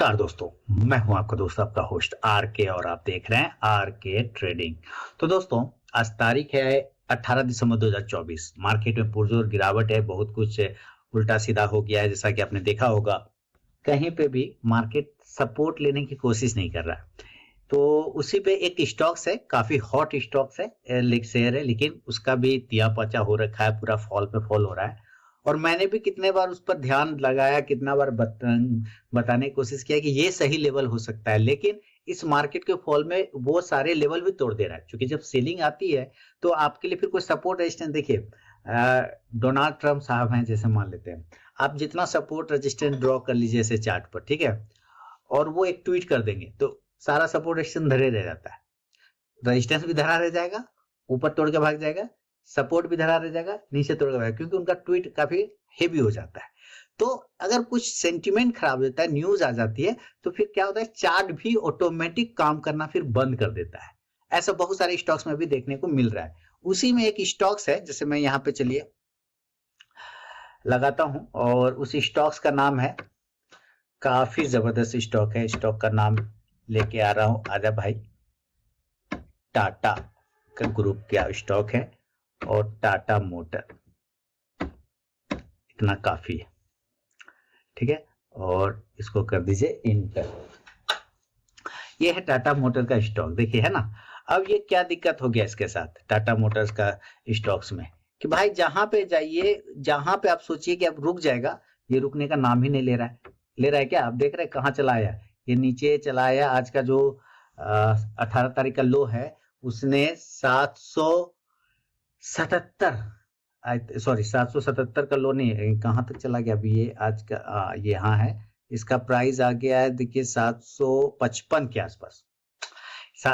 नमस्कार दोस्तों, मैं हूं आपका दोस्त आपका होस्ट आर के और आप देख रहे हैं आर के ट्रेडिंग। तो दोस्तों, आज तारीख है 18 दिसंबर 2024। मार्केट में पुरजोर गिरावट है, बहुत कुछ उल्टा सीधा हो गया है। जैसा कि आपने देखा होगा, कहीं पे भी मार्केट सपोर्ट लेने की कोशिश नहीं कर रहा है। तो उसी पे एक स्टॉक्स है, काफी हॉट स्टॉक्स है, शेयर है, लेकिन उसका भी तिया पचा हो रखा है, पूरा फॉल पे फॉल हो रहा है। और मैंने भी कितने बार उस पर ध्यान लगाया, कितना बार बताने की कोशिश किया कि ये सही लेवल हो सकता है, लेकिन इस मार्केट के फॉल में वो सारे लेवल भी तोड़ दे रहा है। क्योंकि जब सेलिंग आती है तो आपके लिए फिर कोई सपोर्ट रेजिस्टेंस, देखिए डोनाल्ड ट्रंप साहब हैं, जैसे मान लेते हैं, आप जितना सपोर्ट रेजिस्टेंस ड्रॉ कर लीजिए ऐसे चार्ट पर, ठीक है, और वो एक ट्वीट कर देंगे तो सारा सपोर्ट रेजिस्टेंस धरे रह जाता है। रेजिस्टेंस भी धरा रह जाएगा, ऊपर तोड़ के भाग जाएगा, सपोर्ट भी धरा रह जाएगा, नीचे तोड़ के भाग, क्योंकि उनका ट्वीट काफी हेवी हो जाता है। तो अगर कुछ सेंटिमेंट खराब हो जाता है, न्यूज आ जाती है, तो फिर क्या होता है, चार्ट भी ऑटोमेटिक काम करना फिर बंद कर देता है। ऐसा बहुत सारे स्टॉक्स में भी देखने को मिल रहा है। उसी में एक स्टॉक्स है, जैसे मैं यहाँ पे चलिए लगाता हूं, और उस स्टॉक्स का नाम है, काफी जबरदस्त स्टॉक है, स्टॉक का नाम लेके आ रहा हूं, आजा भाई। टाटा का ग्रुप का स्टॉक है और टाटा मोटर, इतना काफी है, ठीक है। और इसको कर दीजिए इंटर। ये है टाटा मोटर का स्टॉक, देखिए, है ना। अब ये क्या दिक्कत हो गया इसके साथ टाटा मोटर्स का स्टॉक्स में, कि भाई जहां पे जाइए, जहां पे आप सोचिए कि अब रुक जाएगा, ये रुकने का नाम ही नहीं ले रहा है। ले रहा है क्या? आप देख रहे हैं कहाँ चला आया, ये नीचे चला आया। आज का जो 18 तारीख का लो है, उसने 777, सॉरी 777 का लो नहीं है, कहाँ तक चला गया अभी ये आज का, ये यहाँ है। इसका प्राइस आ गया है, देखिए 755 के आसपास,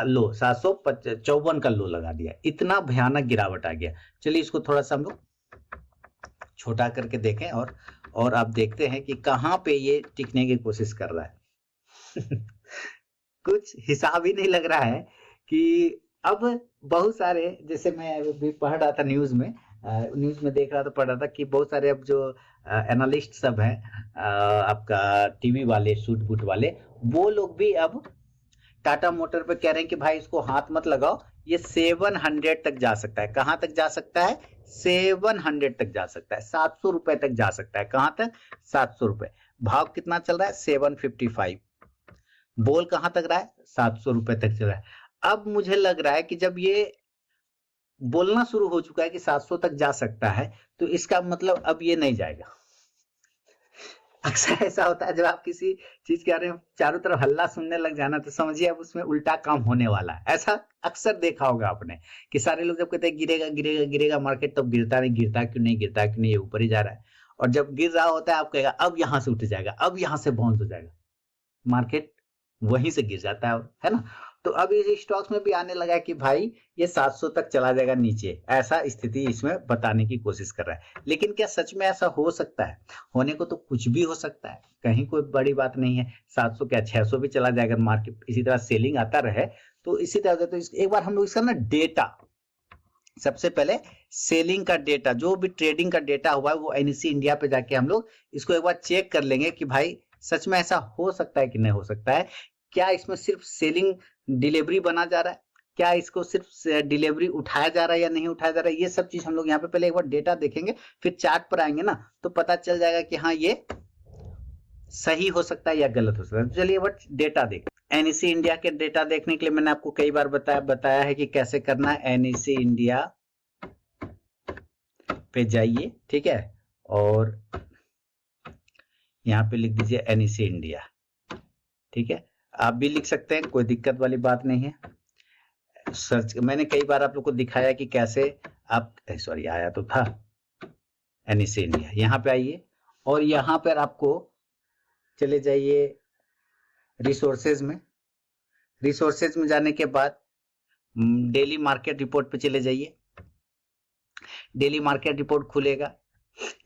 लो 754 का लो लगा दिया। इतना भयानक गिरावट आ गया। चलिए इसको थोड़ा सा हम लोग छोटा करके देखें, और आप देखते हैं कि कहाँ पे ये टिकने की कोशिश कर रहा है। कुछ हिसाब ही नहीं लग रहा है कि अब बहुत सारे, जैसे मैं अभी पढ़ रहा था न्यूज में देख रहा था, पढ़ रहा था कि बहुत सारे अब जो एनालिस्ट सब हैं, आपका टीवी वाले, सूट बूट वाले, वो लोग भी अब टाटा मोटर पे कह रहे हैं कि भाई इसको हाथ मत लगाओ, ये 700 तक जा सकता है। कहां तक जा सकता है? 700 तक जा सकता है, 700 रुपए तक जा सकता है। कहां तक? 700 रुपए। भाव कितना चल रहा है? 755। बोल कहां तक रहा है? 700 रुपए तक चल रहा है। अब मुझे लग रहा है कि जब ये बोलना शुरू हो चुका है कि 700 तक जा सकता है, तो इसका मतलब अब ये नहीं जाएगा। अक्सर ऐसा होता है, जब आप किसी चीज के बारे में चारों तरफ हल्ला सुनने लग जाना, तो समझिए अब उसमें उल्टा काम होने वाला है। ऐसा अक्सर देखा होगा आपने कि सारे लोग जब कहते हैं गिरेगा गिरेगा गिरेगा मार्केट, तब गिरता नहीं, गिरता क्यों नहीं, गिरता क्यों नहीं, ये ऊपर ही जा रहा है। और जब गिर रहा होता है, आप कहेगा अब यहां से उठ जाएगा, अब यहां से बाउंस हो जाएगा, मार्केट वहीं से गिर जाता है ना। तो अब इस स्टॉक्स में भी आने लगा है कि भाई ये 700 तक चला जाएगा नीचे, ऐसा स्थिति इसमें बताने की कोशिश कर रहा है। लेकिन क्या सच में ऐसा हो सकता है? होने को तो कुछ भी हो सकता है, कहीं कोई बड़ी बात नहीं है। 700 क्या 600 भी चला जाएगा, मार्केट इसी तरह सेलिंग आता रहे तो इसी तरह। तो एक बार हम लोग इसका ना डेटा, सबसे पहले सेलिंग का डेटा, जो भी ट्रेडिंग का डेटा हुआ है, वो एनईसी इंडिया पे जाके हम लोग इसको एक बार चेक कर लेंगे कि भाई सच में ऐसा हो सकता है कि नहीं हो सकता है। क्या इसमें सिर्फ सेलिंग डिलीवरी बना जा रहा है, क्या इसको सिर्फ डिलीवरी उठाया जा रहा है या नहीं उठाया जा रहा है, ये सब चीज हम लोग यहाँ पे पहले एक बार डेटा देखेंगे, फिर चार्ट पर आएंगे ना, तो पता चल जाएगा कि हाँ ये सही हो सकता है या गलत हो सकता है। तो चलिए एक बार डेटा देख। एनईसी इंडिया के डेटा देखने के लिए मैंने आपको कई बार बताया है कि कैसे करना है। एनईसी इंडिया पे जाइए, ठीक है, और यहाँ पे लिख दीजिए एनईसी इंडिया, ठीक है। आप भी लिख सकते हैं, कोई दिक्कत वाली बात नहीं है। सर्च मैंने कई बार आप लोग को दिखाया कि कैसे आप, सॉरी आया तो था एनईसी इंडिया, यहाँ पे आइए और यहाँ पर आपको चले जाइए रिसोर्सेज में। रिसोर्सेज में जाने के बाद डेली मार्केट रिपोर्ट पे चले जाइए। डेली मार्केट रिपोर्ट खुलेगा,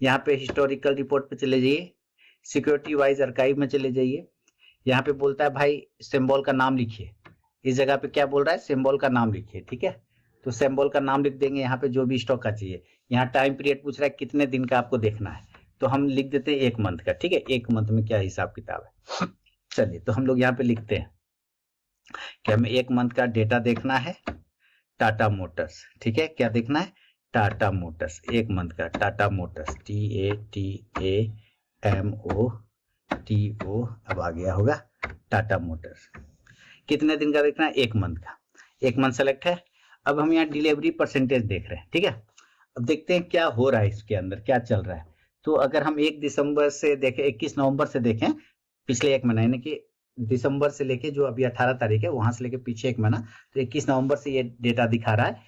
यहाँ पे हिस्टोरिकल रिपोर्ट पे चले जाइए, सिक्योरिटी वाइज आर्काइव में चले जाइए। यहाँ पे बोलता है भाई सिंबल का नाम लिखिए, इस जगह पे क्या बोल रहा है, सिंबल का नाम लिखिए, ठीक है। तो सिंबल का नाम लिख देंगे, यहाँ पे जो भी स्टॉक का चाहिए। यहाँ टाइम पीरियड पूछ रहा है कितने दिन का आपको देखना है, तो हम लिख देते हैं 1 मंथ का, ठीक है। 1 मंथ में क्या हिसाब किताब है। चलिए तो हम लोग यहाँ पे लिखते हैं कि हमें एक मंथ का डेटा देखना है टाटा मोटर्स, ठीक है, क्या देखना है, टाटा मोटर्स, एक मंथ का टाटा मोटर्स, TATAMOTO, अब आ गया होगा टाटा मोटर्स। कितने दिन का देखना है, एक मंथ का, एक मंथ सेलेक्ट है। अब हम यहाँ डिलीवरी परसेंटेज देख रहे हैं, ठीक है। अब देखते हैं क्या हो रहा है इसके अंदर, क्या चल रहा है। तो अगर हम 1 दिसंबर से देखें, 21 नवंबर से देखें, पिछले एक महीना, यानी कि दिसंबर से लेके जो अभी 18 तारीख है वहां से लेके पीछे एक महीना, तो 21 नवंबर से ये डेटा दिखा रहा है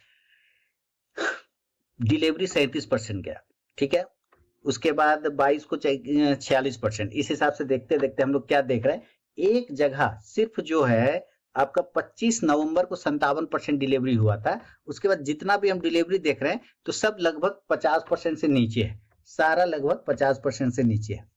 डिलीवरी 37% गया, ठीक है। उसके बाद 22 को 46%। इस हिसाब से देखते देखते हम लोग क्या देख रहे हैं, एक जगह सिर्फ जो है आपका 25 नवंबर को 57% डिलीवरी हुआ था। उसके बाद जितना भी हम डिलीवरी देख रहे हैं तो सब लगभग 50% से नीचे है, सारा लगभग 50% से नीचे है।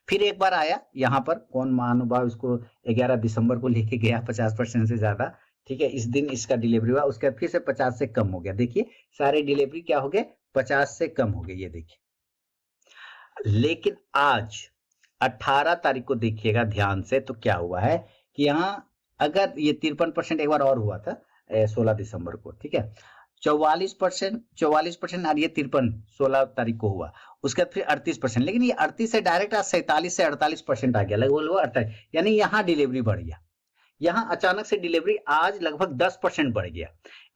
फिर एक बार आया यहाँ पर, कौन महानुभाव इसको 11 दिसंबर को लेके गया 50% से ज्यादा, ठीक है, इस दिन इसका डिलीवरी हुआ। उसके बाद फिर से 50 से कम हो गया, देखिए सारे डिलीवरी क्या हो गए, 50 से कम हो गए, ये देखिए। लेकिन आज 18 तारीख को देखिएगा ध्यान से, तो क्या हुआ है कि यहाँ अगर ये 53% एक बार और हुआ था 16 दिसंबर को, ठीक है, 44% और ये 53 16 तारीख को हुआ। उसके बाद फिर 38%, लेकिन ये 38 से डायरेक्ट आज 47 से 48% आ गया, लगभग 48, यानी यहाँ डिलीवरी बढ़ गया। यहाँ अचानक से डिलीवरी आज लगभग 10% बढ़ गया।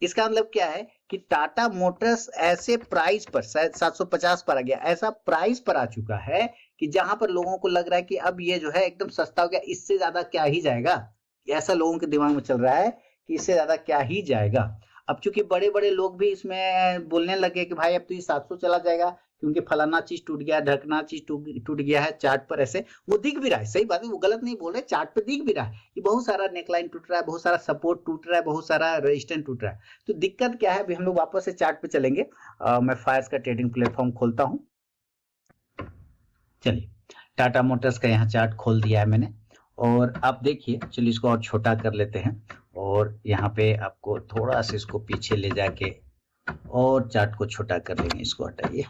इसका मतलब क्या है कि टाटा मोटर्स ऐसे प्राइस पर, शायद 750 पर आ गया, ऐसा प्राइस पर आ चुका है कि जहां पर लोगों को लग रहा है कि अब ये जो है एकदम सस्ता हो गया, इससे ज्यादा क्या ही जाएगा, ऐसा लोगों के दिमाग में चल रहा है कि इससे ज्यादा क्या ही जाएगा। अब चूंकि बड़े बड़े लोग भी इसमें बोलने लगे कि भाई अब तो ये 700 चला जाएगा, क्योंकि फलाना चीज टूट गया, ढकना चीज टूट गया है, चार्ट पर ऐसे वो दिख भी रहा है, सही बात है, वो गलत नहीं बोल रहे, चार्ट पे दिख भी रहा है कि बहुत सारा नेकलाइन टूट रहा है, बहुत सारा सपोर्ट टूट रहा है, बहुत सारा रेजिस्टेंस टूट रहा है। तो दिक्कत क्या है, अभी हम लोग वापस से चार्ट पे चलेंगे। मैं फायर्स का ट्रेडिंग प्लेटफॉर्म खोलता हूँ। चलिए टाटा मोटर्स का यहाँ चार्ट खोल दिया है मैंने, और आप देखिए, चलिए इसको और छोटा कर लेते हैं, और यहाँ पे आपको थोड़ा सा इसको पीछे ले जाके और चार्ट को छोटा कर लेंगे, इसको हटाइए।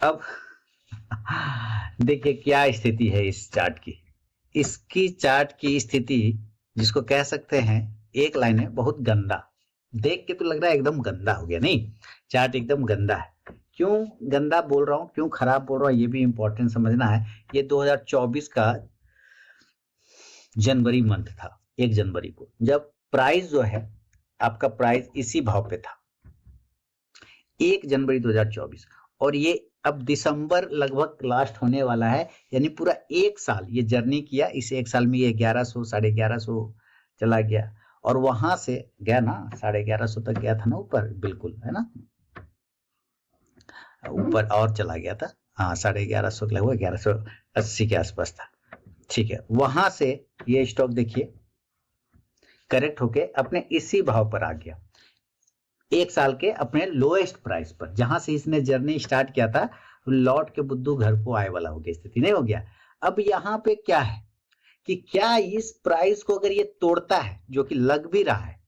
अब देखिए क्या स्थिति है इस चार्ट की, इसकी चार्ट की स्थिति जिसको कह सकते हैं, एक लाइन है, बहुत गंदा, देख के तो लग रहा है एकदम गंदा हो गया, नहीं, चार्ट एकदम गंदा है। क्यों गंदा बोल रहा हूँ, क्यों खराब बोल रहा हूँ, ये भी इंपॉर्टेंट समझना है। ये 2024 का जनवरी मंथ था, 1 जनवरी को, जब प्राइस जो है आपका प्राइस इसी भाव पे था, 1 जनवरी 2024, और ये अब दिसंबर लगभग लास्ट होने वाला है, यानी पूरा एक साल ये जर्नी किया, इस एक साल में ये 1100 1150 चला गया, और वहां से गया ना 1150 तक गया था ना ऊपर, बिल्कुल है ना, ऊपर और चला गया था, हाँ 1150 लगभग 1180 के आसपास था, ठीक है। वहां से ये स्टॉक देखिए करेक्ट होके अपने इसी भाव पर आ गया, एक साल के अपने लोएस्ट प्राइस पर, जहां से इसने जर्नी स्टार्ट किया था, लौट के बुद्धू घर को आए वाला हो गया, स्थिति नहीं हो गया। अब यहाँ पे क्या है कि क्या इस प्राइस को अगर ये तोड़ता है, जो कि लग भी रहा है,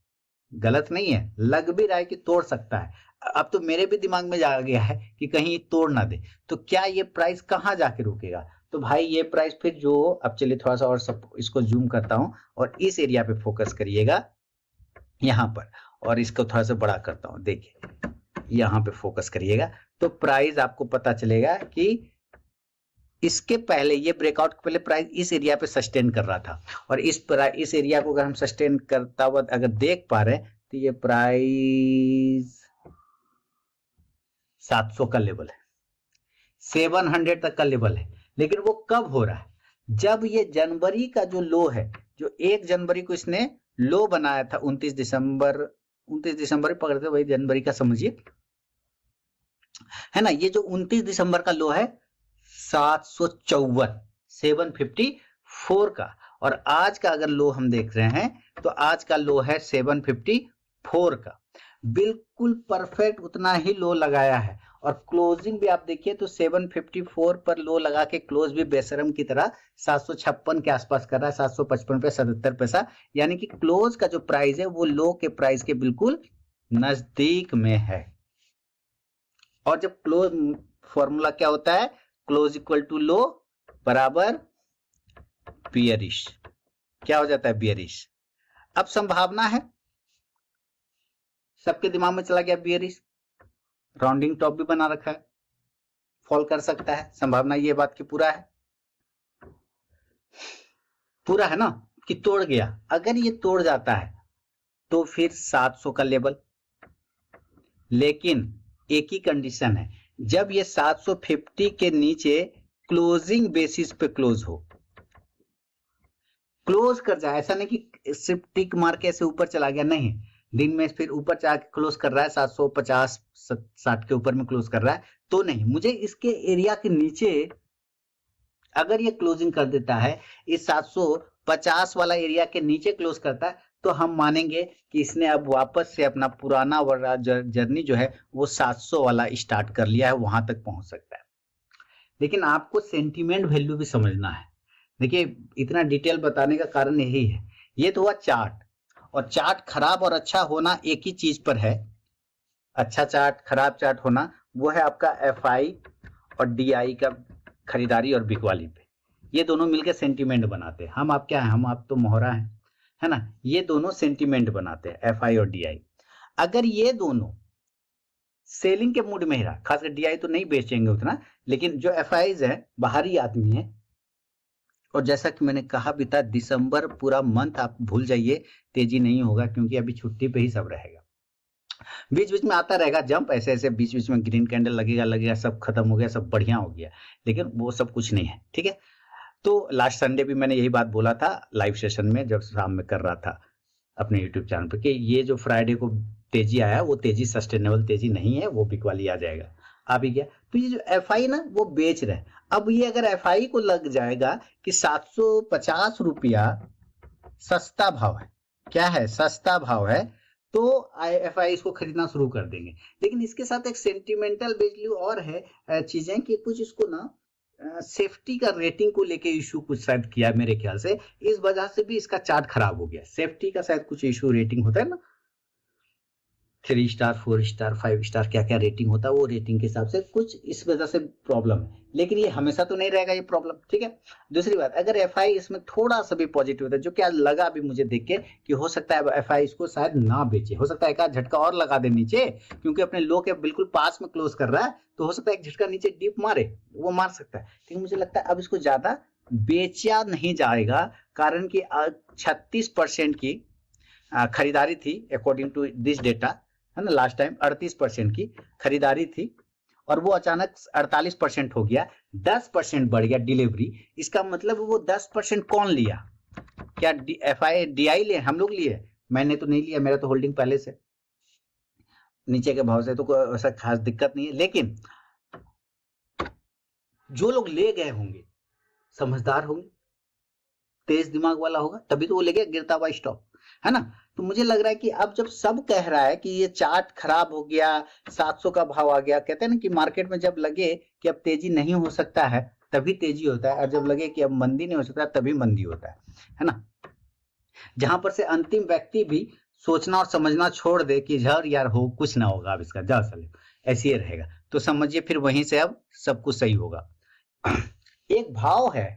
गलत नहीं है, लग भी रहा है कि तोड़ सकता है, अब तो मेरे भी दिमाग में जा गया है कि कहीं तोड़ ना दे, तो क्या ये प्राइस कहाँ जाके रुकेगा। तो भाई ये प्राइस फिर जो, अब चलिए थोड़ा सा और सब इसको जूम करता हूं, और इस एरिया पे फोकस करिएगा यहाँ पर, और इसको थोड़ा सा बड़ा करता हूं, देखिए यहाँ पे फोकस करिएगा, तो प्राइस आपको पता चलेगा कि इसके पहले, ये ब्रेकआउट के पहले प्राइस इस एरिया पे सस्टेन कर रहा था, और इस एरिया को अगर हम सस्टेन करता हुआ अगर देख पा रहे हैं, तो ये प्राइस 700 का लेवल है, 700 तक का लेवल है, लेकिन वो कब हो रहा है, जब ये जनवरी का जो लो है, जो 1 जनवरी को इसने लो बनाया था, 29 दिसंबर पकड़ते वही जनवरी का समझिए, है ना, ये जो 29 दिसंबर का लो है 754 का, और आज का अगर लो हम देख रहे हैं तो आज का लो है 754 का, बिल्कुल परफेक्ट उतना ही लो लगाया है, और क्लोजिंग भी आप देखिए तो 754 पर लो लगा के क्लोज भी बेशरम की तरह 756 के आसपास कर रहा है, 755 पे 77 पैसा, यानी कि क्लोज का जो प्राइस है वो लो के प्राइस के बिल्कुल नजदीक में है। और जब क्लोज फॉर्मूला क्या होता है, क्लोज इक्वल टू लो बराबर बियरिश। क्या हो जाता है? बियरिश। अब संभावना है, सबके दिमाग में चला गया बियरिश, राउंडिंग टॉप भी बना रखा है, फॉल कर सकता है, संभावना ये बात की पूरा है, पूरा है ना कि तोड़ गया। अगर ये तोड़ जाता है तो फिर 700 का लेवल, लेकिन एक ही कंडीशन है, जब ये 750 के नीचे क्लोजिंग बेसिस पे क्लोज हो, क्लोज कर जाए, ऐसा नहीं कि सिर्फ टिक मार के ऐसे ऊपर चला गया, नहीं, दिन में फिर ऊपर जाके क्लोज कर रहा है 750 60 के ऊपर में क्लोज कर रहा है, तो नहीं, मुझे इसके एरिया के नीचे अगर ये क्लोजिंग कर देता है, इस 750 वाला एरिया के नीचे क्लोज करता है, तो हम मानेंगे कि इसने अब वापस से अपना पुराना वाला जर्नी जो है वो 700 वाला स्टार्ट कर लिया है, वहां तक पहुंच सकता है। लेकिन आपको सेंटीमेंट वैल्यू भी समझना है। देखिए, इतना डिटेल बताने का कारण यही है, ये तो हुआ चार्ट, और चार्ट खराब और अच्छा होना एक ही चीज पर है। अच्छा चार्ट, खराब चार्ट होना, वो है आपका एफआई और डीआई का खरीदारी और बिकवाली पे। ये दोनों मिलकर सेंटीमेंट बनाते हैं। हम आप क्या है? हम आप तो मोहरा है ना? ये दोनों सेंटीमेंट बनाते हैं, एफआई और डीआई। अगर ये दोनों सेलिंग के मूड में ही रहा, खासकर डीआई तो नहीं बेचेंगे उतना, लेकिन जो एफआईज है बाहरी आदमी है, और जैसा कि मैंने कहा भी था, दिसंबर पूरा मंथ आप भूल जाइए, तेजी नहीं होगा, क्योंकि अभी छुट्टी पे ही सब रहेगा। बीच बीच में आता रहेगा जंप, ऐसे ऐसे बीच बीच में ग्रीन कैंडल लगेगा, सब खत्म हो गया, सब बढ़िया हो गया, लेकिन वो सब कुछ नहीं है। ठीक है, तो लास्ट संडे भी मैंने यही बात बोला था लाइव सेशन में, जब शाम में कर रहा था अपने यूट्यूब चैनल पर, कि ये जो फ्राइडे को तेजी आया, वो तेजी सस्टेनेबल तेजी नहीं है, वो बिकवाली आ जाएगा। आ भी गया। तो ये जो एफआई ना, वो बेच रहे हैं। अब ये अगर एफआई को लग जाएगा कि 750 रुपया सस्ता भाव है, क्या है? सस्ता भाव है, तो एफआई इसको खरीदना शुरू कर देंगे। लेकिन इसके साथ एक सेंटिमेंटल वैल्यू और है, चीजें कि कुछ इसको ना सेफ्टी का रेटिंग को लेके इशू कुछ शायद किया मेरे ख्याल से, इस वजह से भी इसका चार्ट खराब हो गया। सेफ्टी का शायद कुछ इशू, रेटिंग होता है ना, 3 स्टार 4 स्टार 5 स्टार, क्या क्या रेटिंग होता है, वो रेटिंग के हिसाब से कुछ इस वजह से प्रॉब्लम है। लेकिन ये हमेशा तो नहीं रहेगा ये प्रॉब्लम। ठीक है, दूसरी बात, अगर एफआई इसमें थोड़ा सा भी पॉजिटिव होता है, जो क्या लगा अभी मुझे देख के कि हो सकता है एफआई इसको शायद ना बेचे, हो सकता है एक आध झटका और लगा दे नीचे, क्योंकि अपने लो के बिल्कुल पास में क्लोज कर रहा है, तो हो सकता है एक झटका नीचे डीप मारे, वो मार सकता है। लेकिन मुझे लगता है अब इसको ज्यादा बेचा नहीं जाएगा, कारण कि 36% की खरीदारी थी अकॉर्डिंग टू दिस डेटा, है ना। लास्ट टाइम 38% की खरीदारी थी, और वो अचानक 48% हो गया, 10% बढ़ गया डिलीवरी। इसका मतलब वो 10% कौन लिया? क्या एफआई डीआई लिए? हम लोग लिए? मैंने तो नहीं लिया, मेरा तो होल्डिंग पहले से नीचे के भाव से, तो कोई ऐसा खास दिक्कत नहीं है। लेकिन जो लोग ले गए होंगे समझदार होंगे, तेज दिमाग वाला होगा, तभी तो वो ले गया गिरता हुआ स्टॉक, है ना। तो मुझे लग रहा है कि अब जब सब कह रहा है कि ये चार्ट खराब हो गया, 700 का भाव आ गया, कहते हैं ना कि मार्केट में जब लगे कि अब तेजी नहीं हो सकता है तभी तेजी होता है, और जब लगे कि अब मंदी नहीं हो सकता तभी मंदी होता है ना। जहां पर से अंतिम व्यक्ति भी सोचना और समझना छोड़ दे कि झर यार हो, कुछ ना होगा, अब इसका जा चले, ऐसे ही रहेगा, तो समझिए फिर वहीं से अब सब कुछ सही होगा। एक भाव है,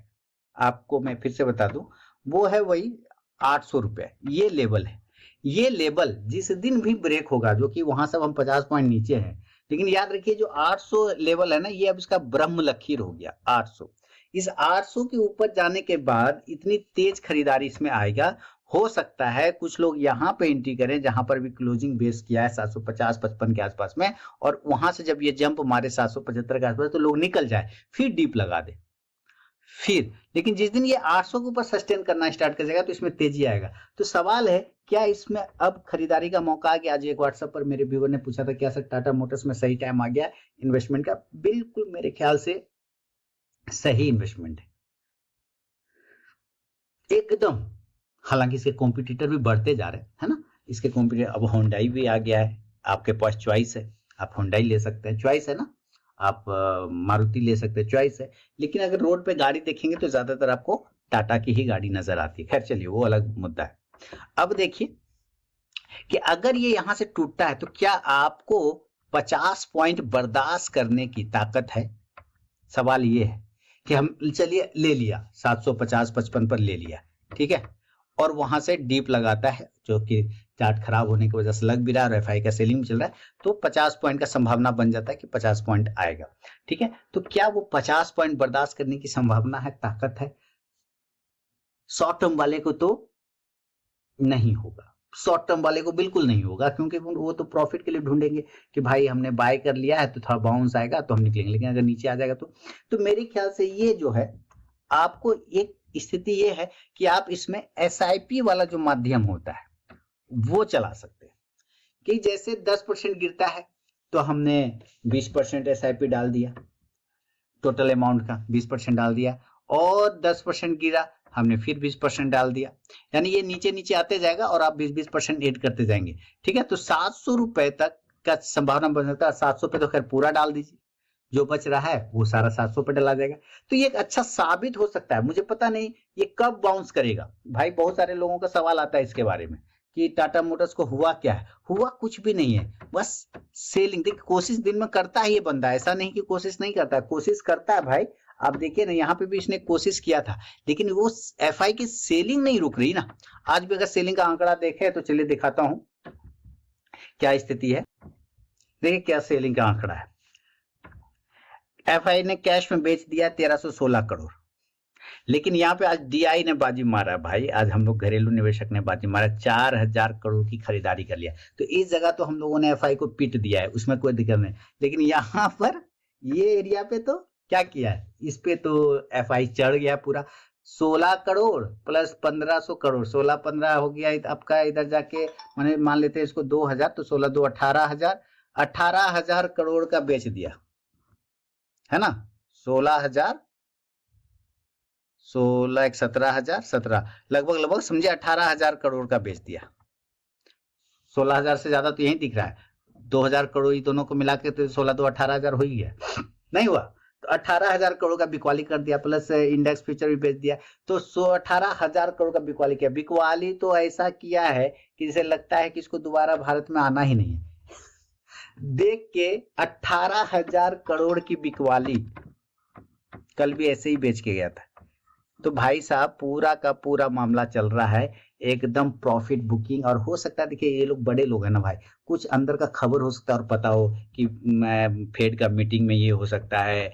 आपको मैं फिर से बता दूं, वो है वही 800 रुपए, ये लेवल है। ये लेवल जिस दिन भी ब्रेक होगा, जो कि वहां से हम 50 पॉइंट नीचे हैं, लेकिन याद रखिए जो 800 लेवल है ना, ये अब इसका ब्रह्म लकीर हो गया 800। इस 800 के ऊपर जाने के बाद इतनी तेज खरीदारी इसमें आएगा, हो सकता है कुछ लोग यहाँ पे एंट्री करें जहां पर भी क्लोजिंग बेस किया है 750-55 के आसपास में, और वहां से जब ये जंप मारे 775 के आसपास, तो लोग निकल जाए, फिर डीप लगा दे फिर। लेकिन जिस दिन ये 800 के ऊपर सस्टेन करना स्टार्ट कर जाएगा तो इसमें तेजी आएगा। तो सवाल है, क्या इसमें अब खरीदारी का मौका आ गया? आज एक व्हाट्सएप पर मेरे व्यूअर ने पूछा था, क्या सर टाटा मोटर्स में सही टाइम आ गया इन्वेस्टमेंट का? बिल्कुल मेरे ख्याल से सही इन्वेस्टमेंट है एकदम। हालांकि इसके कॉम्पिटिटर भी बढ़ते जा रहे हैं, है ना। इसके कॉम्पिटिटर, अब होंडाई भी आ गया है, आपके पास चॉइस है, आप होंडाई ले सकते हैं, चॉइस है ना। आप मारुति ले सकते हैं, चॉइस है। लेकिन अगर रोड पे गाड़ी देखेंगे तो ज्यादातर आपको टाटा की ही गाड़ी नजर आती है। खैर चलिए, वो अलग मुद्दा है। अब देखिए कि अगर ये यहां से टूटता है तो क्या आपको 50 पॉइंट बर्दाश्त करने की ताकत है? सवाल ये है, कि हम चलिए ले लिया 750-55 पर ले लिया, ठीक है, और वहां से डीप लगाता है जो कि चार्ट खराब होने की वजह से लग भी रहा है और एफआई का सेलिंग चल रहा है, तो 50 पॉइंट का संभावना बन जाता है कि 50 पॉइंट आएगा, ठीक है। तो क्या वो 50 पॉइंट बर्दाश्त करने की संभावना है, ताकत है? शॉर्ट टर्म वाले को तो नहीं होगा, शॉर्ट टर्म वाले को बिल्कुल नहीं होगा, क्योंकि वो तो प्रॉफिट के लिए ढूंढेंगे कि भाई हमने बाय कर लिया है तो थोड़ा बाउंस आएगा तो हम निकलेंगे, लेकिन अगर नीचे आ जाएगा तो मेरे ख्याल से ये जो है, आपको एक स्थिति ये है कि आप इसमें एसआईपी वाला जो माध्यम होता है वो चला सकते हैं, कि जैसे 10% गिरता है तो हमने 20% एसआईपी डाल दिया, टोटल अमाउंट का 20% डाल दिया, और 10% गिरा हमने फिर 20% डाल दिया, यानी ये नीचे नीचे आते जाएगा और आप 20% ऐड करते जाएंगे, ठीक है। तो 700 रुपए तक का संभावना बन सकता है। 700 पे तो खैर पूरा डाल दीजिए, जो बच रहा है वो सारा 700 पे डला जाएगा। तो ये एक अच्छा साबित हो सकता है। मुझे पता नहीं ये कब बाउंस करेगा भाई, बहुत सारे लोगों का सवाल आता है इसके बारे में कि टाटा मोटर्स को हुआ क्या है। हुआ कुछ भी नहीं है, बस सेलिंग। देखिए कोशिश दिन में करता है ये बंदा, ऐसा नहीं कि कोशिश नहीं करता है, कोशिश करता है भाई। आप देखिए ना, यहाँ पे भी इसने कोशिश किया था, लेकिन वो एफआई की सेलिंग नहीं रुक रही ना। आज भी अगर सेलिंग का आंकड़ा देखे तो चलिए दिखाता हूं क्या स्थिति है। देखिए क्या सेलिंग का आंकड़ा है। एफआई ने कैश में बेच दिया 1316 करोड़, लेकिन यहाँ पे आज डीआई ने बाजी मारा भाई। आज हम लोग घरेलू निवेशक ने बाजी मारा, 4000 करोड़ की खरीदारी कर लिया। तो इस जगह तो हम लोगों ने एफआई को पीट दिया है, उसमें कोई दिक्कत नहीं। लेकिन यहाँ पर ये एरिया पे तो क्या किया है, इस पे तो एफआई चढ़ गया पूरा। 16 करोड़ प्लस 1500 करोड़, 16-15 हो गया आपका इधर जाके, माने मान लेते हैं इसको 2000, तो 16 2 18,000, 18,000 करोड़ का बेच दिया है ना। 16,000 16 एक 17,000, 17 लगभग समझे 18,000 करोड़ का बेच दिया। 16,000 से ज्यादा तो यही दिख रहा है, 2,000 करोड़ ये दोनों को मिला के तो 16 2 18,000 हो ही गया, नहीं हुआ। तो 18,000 करोड़ का बिकवाली कर दिया, प्लस इंडेक्स फ्यूचर भी बेच दिया, तो 18,000 करोड़ का बिकवाली किया। बिकवाली तो ऐसा किया है कि जैसे लगता है कि इसको दोबारा भारत में आना ही नहीं है। देख के 18,000 करोड़ की बिकवाली कल भी ऐसे ही बेच के गया था। तो भाई साहब पूरा का पूरा मामला चल रहा है एकदम प्रॉफिट बुकिंग। और हो सकता है, देखिए ये लोग बड़े लोग हैं ना भाई, कुछ अंदर का खबर हो सकता है और पता हो कि फेड का मीटिंग में ये हो सकता है,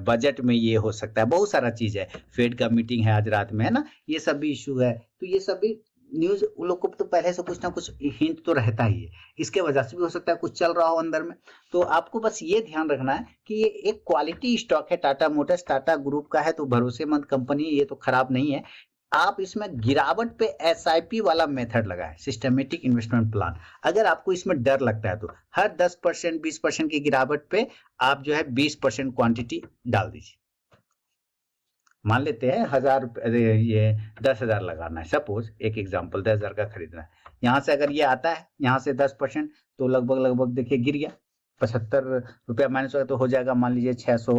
बजट में ये हो सकता है, बहुत सारा चीज है। फेड का मीटिंग है आज रात में, है ना, ये सब भी इशू है। तो ये सब भी न्यूज उन लोग को तो पहले से कुछ ना कुछ हिंट तो रहता ही है, इसके वजह से भी हो सकता है कुछ चल रहा हो अंदर में। तो आपको बस ये ध्यान रखना है कि ये एक क्वालिटी स्टॉक है, टाटा मोटर्स टाटा ग्रुप का है, तो भरोसेमंद कंपनी है, ये तो खराब नहीं है। आप इसमें गिरावट पे एसआईपी वाला मेथड लगाएं, सिस्टमेटिक इन्वेस्टमेंट प्लान। अगर आपको इसमें डर लगता है तो हर 10% 20% की गिरावट पे आप जो है 20% क्वांटिटी डाल दीजिए। मान लेते हैं 1,000 ये 10,000 लगाना है, सपोज एक एग्जांपल 10,000 का खरीदना है। यहाँ से अगर ये आता है, यहाँ से 10%, तो लगभग देखिए गिर गया 75 रुपया माइनस होगा तो हो जाएगा मान लीजिए 600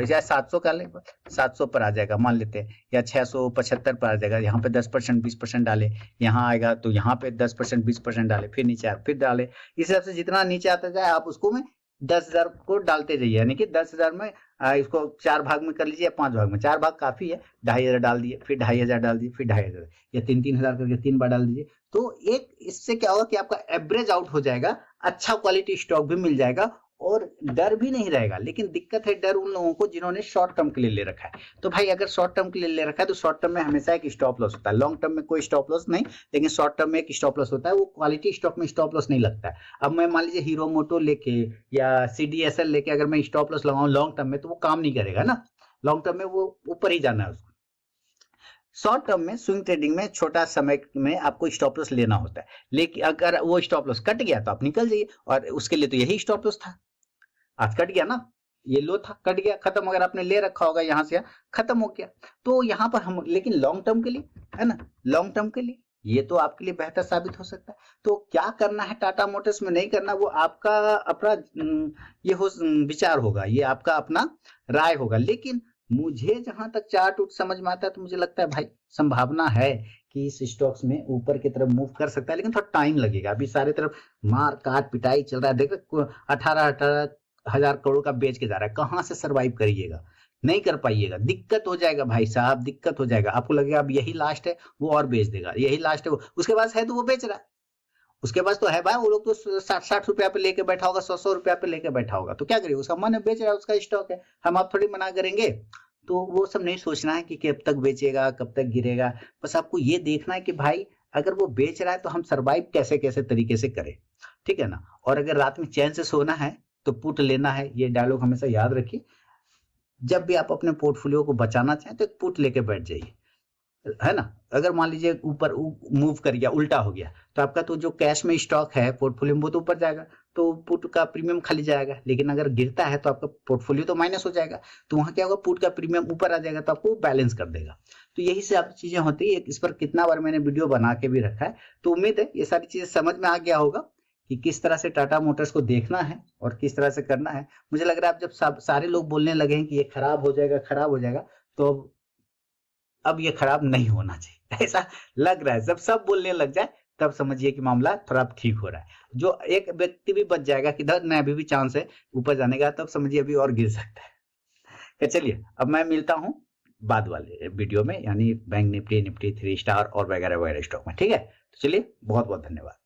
या 700 का, लगभग 700 पर आ जाएगा मान लेते हैं, या 675 पर आ जाएगा। यहाँ पे 10% 20% डाले, यहाँ आएगा तो यहाँ पे 10% 20% डाले, फिर नीचे आए फिर डाले। इस हिसाब से जितना नीचे आता जाए आप उसको में 10,000 को डालते जाइए, यानी कि 10,000 में इसको 4 भाग में कर लीजिए, 5 भाग में, 4 भाग काफी है। 2,500 डाल दिए, फिर 2,500 डाल दिए, फिर 2,500, या 3-3 हजार करके 3 बार डाल दीजिए। तो एक इससे क्या होगा कि आपका एवरेज आउट हो जाएगा, अच्छा क्वालिटी स्टॉक भी मिल जाएगा और डर भी नहीं रहेगा। लेकिन दिक्कत है डर उन लोगों को जिन्होंने शॉर्ट टर्म के लिए ले रखा है। तो भाई अगर शॉर्ट टर्म के लिए ले रखा है तो शॉर्ट टर्म में हमेशा एक स्टॉप लॉस होता है, लॉन्ग टर्म में कोई स्टॉप लॉस नहीं, लेकिन शॉर्ट टर्म में एक स्टॉप लॉस होता है। वो क्वालिटी स्टॉक में स्टॉप लॉस नहीं लगता है। अब मैं मान लीजिए हीरो मोटो लेके या सीडीएसएल लेके अगर मैं स्टॉप लॉस लगाऊं लॉन्ग टर्म में, तो वो काम नहीं करेगा ना। लॉन्ग टर्म में वो ऊपर ही जाना है उसको। शॉर्ट टर्म में स्विंग ट्रेडिंग में छोटा समय में आपको स्टॉप लॉस लेना होता है, लेकिन अगर वो स्टॉप लॉस कट गया तो आप निकल जाइए, और उसके लिए तो यही स्टॉप लॉस था। आज कट गया ना, ये लो था, कट गया, खत्म। अगर आपने ले रखा होगा यहाँ से खत्म हो गया। तो यहाँ पर हम, लेकिन लॉन्ग टर्म के लिए, है ना, लॉन्ग टर्म के लिए ये तो आपके लिए बेहतर साबित हो सकता है। तो क्या करना है टाटा मोटर्स में, नहीं करना, वो आपका अपना ये हो विचार होगा, ये आपका अपना राय होगा। लेकिन मुझे जहां तक चार्ट उठ समझ में आता है तो मुझे लगता है भाई संभावना है कि इस स्टॉक्स में ऊपर की तरफ मूव कर सकता है, लेकिन थोड़ा टाइम लगेगा। अभी सारे तरफ मार काट पिटाई चल रहा है, देख 18,000 करोड़ का बेच के जा रहा है, कहां से सरवाइव करिएगा, नहीं कर पाइएगा, दिक्कत हो जाएगा भाई साहब, दिक्कत हो जाएगा। आपको लगेगा अब यही लास्ट है, वो और बेच देगा, यही लास्ट है, वो उसके पास है तो वो बेच रहा है, उसके पास तो है भाई। वो लोग तो 60-60 रुपया पे लेके बैठा होगा, 100-100 रुपया पे लेके बैठा होगा, तो क्या करिए, उसका मन है, बेच रहा है, उसका स्टॉक है, हम आप थोड़ी मना करेंगे। तो वो सब नहीं सोचना है कि कब तक बेचेगा, कब तक गिरेगा। बस आपको ये देखना है कि भाई अगर वो बेच रहा है तो हम सरवाइव कैसे कैसे तरीके से करें, ठीक है ना। और अगर रात में चैन से सोना है तो पुट लेना है, ये डायलॉग हमेशा याद रखिए। जब भी आप अपने पोर्टफोलियो को बचाना चाहें तो एक पुट लेके बैठ जाइए, है ना। अगर मान लीजिए ऊपर मूव कर गया, उल्टा हो गया, तो आपका तो जो कैश में स्टॉक है पोर्टफोलियो में वो तो ऊपर जाएगा, तो पुट का प्रीमियम खाली जाएगा। लेकिन अगर गिरता है तो आपका पोर्टफोलियो तो माइनस हो जाएगा, तो वहां क्या होगा, पुट का प्रीमियम ऊपर आ जाएगा, तो आपको बैलेंस कर देगा। तो यही से आप चीजें होती है। इस पर कितना बार मैंने वीडियो बना के भी रखा है, तो उम्मीद है ये सारी चीजें समझ में आ गया होगा कि किस तरह से टाटा मोटर्स को देखना है और किस तरह से करना है। मुझे लग रहा है अब जब सारे लोग बोलने लगे हैं कि ये खराब हो जाएगा, खराब हो जाएगा, तो अब ये खराब नहीं होना चाहिए ऐसा लग रहा है। जब सब बोलने लग जाए तब समझिए कि मामला थोड़ा ठीक हो रहा है। जो एक व्यक्ति भी बच जाएगा कि धर नहीं अभी भी चांस है ऊपर जाने का, तब समझिए अभी और गिर सकता है। तो चलिए अब मैं मिलता हूँ बाद वाले वीडियो में, यानी बैंक निफ्टी, निफ्टी 3 स्टार और वगैरह वगैरह स्टॉक में, ठीक है। तो चलिए बहुत बहुत धन्यवाद।